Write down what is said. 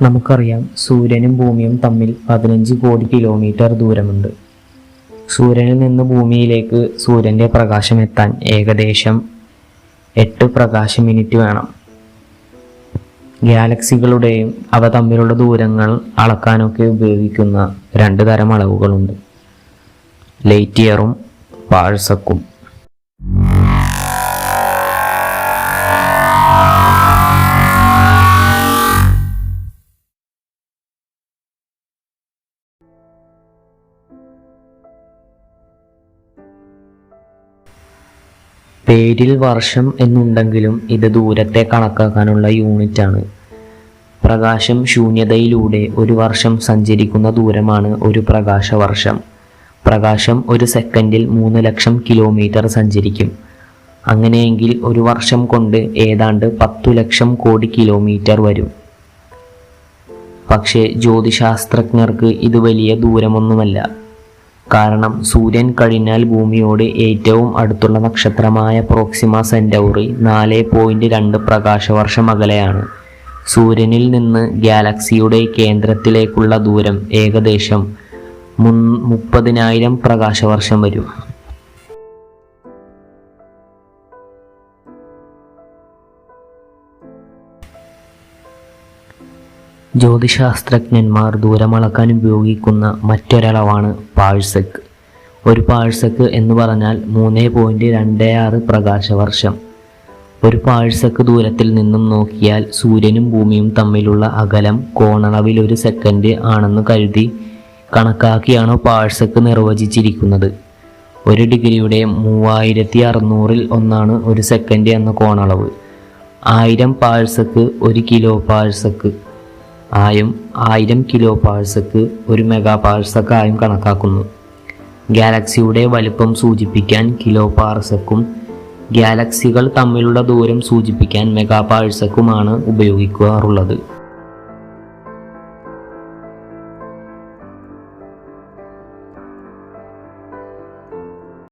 നമുക്കറിയാം, സൂര്യനും ഭൂമിയും തമ്മിൽ 15 കോടി കിലോമീറ്റർ ദൂരമുണ്ട്. സൂര്യനിൽ നിന്ന് ഭൂമിയിലേക്ക് സൂര്യൻ്റെ പ്രകാശം എത്താൻ ഏകദേശം 8 പ്രകാശ മിനിറ്റ് വേണം. ഗാലക്സികളുടെയും അവ തമ്മിലുള്ള ദൂരങ്ങൾ അളക്കാനൊക്കെ ഉപയോഗിക്കുന്ന 2 തരം അളവുകളുണ്ട്: ലൈറ്റ് ഇയറും പാഴ്സക്കും. പേരിൽ വർഷം എന്നുണ്ടെങ്കിലും ഇത് ദൂരത്തെ കണക്കാക്കാനുള്ള യൂണിറ്റാണ്. പ്രകാശം ശൂന്യതയിലൂടെ ഒരു വർഷം സഞ്ചരിക്കുന്ന ദൂരമാണ് ഒരു പ്രകാശവർഷം. പ്രകാശം ഒരു സെക്കൻഡിൽ 3 ലക്ഷം കിലോമീറ്റർ സഞ്ചരിക്കും. അങ്ങനെയെങ്കിൽ ഒരു വർഷം കൊണ്ട് ഏതാണ്ട് 10 ലക്ഷം കോടി കിലോമീറ്റർ വരും. പക്ഷേ ജ്യോതിശാസ്ത്രജ്ഞർക്ക് ഇത് വലിയ ദൂരമൊന്നുമല്ല. കാരണം സൂര്യൻ കഴിഞ്ഞാൽ ഭൂമിയോട് ഏറ്റവും അടുത്തുള്ള നക്ഷത്രമായ പ്രോക്സിമ സെന്റൗറി 4.2 പ്രകാശവർഷം അകലെയാണ്. സൂര്യനിൽ നിന്ന് ഗാലക്സിയുടെ കേന്ദ്രത്തിലേക്കുള്ള ദൂരം ഏകദേശം 30,000 പ്രകാശവർഷം വരും. ജ്യോതിശാസ്ത്രജ്ഞന്മാർ ദൂരമളക്കാൻ ഉപയോഗിക്കുന്ന മറ്റൊരളവാണ് പാഴ്സെക്. ഒരു പാഴ്സെക് എന്ന് പറഞ്ഞാൽ 3.26 പ്രകാശവർഷം. ഒരു പാഴ്സെക് ദൂരത്തിൽ നിന്നും നോക്കിയാൽ സൂര്യനും ഭൂമിയും തമ്മിലുള്ള അകലം കോണളവിൽ 1 സെക്കൻഡ് ആണെന്ന് കരുതി കണക്കാക്കിയാണ് പാഴ്സെക് നിർവചിച്ചിരിക്കുന്നത്. 1 ഡിഗ്രിയുടെ 3600-ൽ ഒന്നാണ് 1 സെക്കൻഡ് എന്ന കോണളവ്. 1000 പാഴ്സെക് 1 കിലോ പാഴ്സെക് ആയും 1000 കിലോ പാഴ്സെക് 1 മെഗാ പാഴ്സെക് ആയും കണക്കാക്കുന്നു. ഗാലക്സിയുടെ വലുപ്പം സൂചിപ്പിക്കാൻ കിലോ പാഴ്സെക്കും ഗാലക്സികൾ തമ്മിലുള്ള ദൂരം സൂചിപ്പിക്കാൻ മെഗാ പാഴ്സെക്കുമാണ് ഉപയോഗിക്കാറുള്ളത്.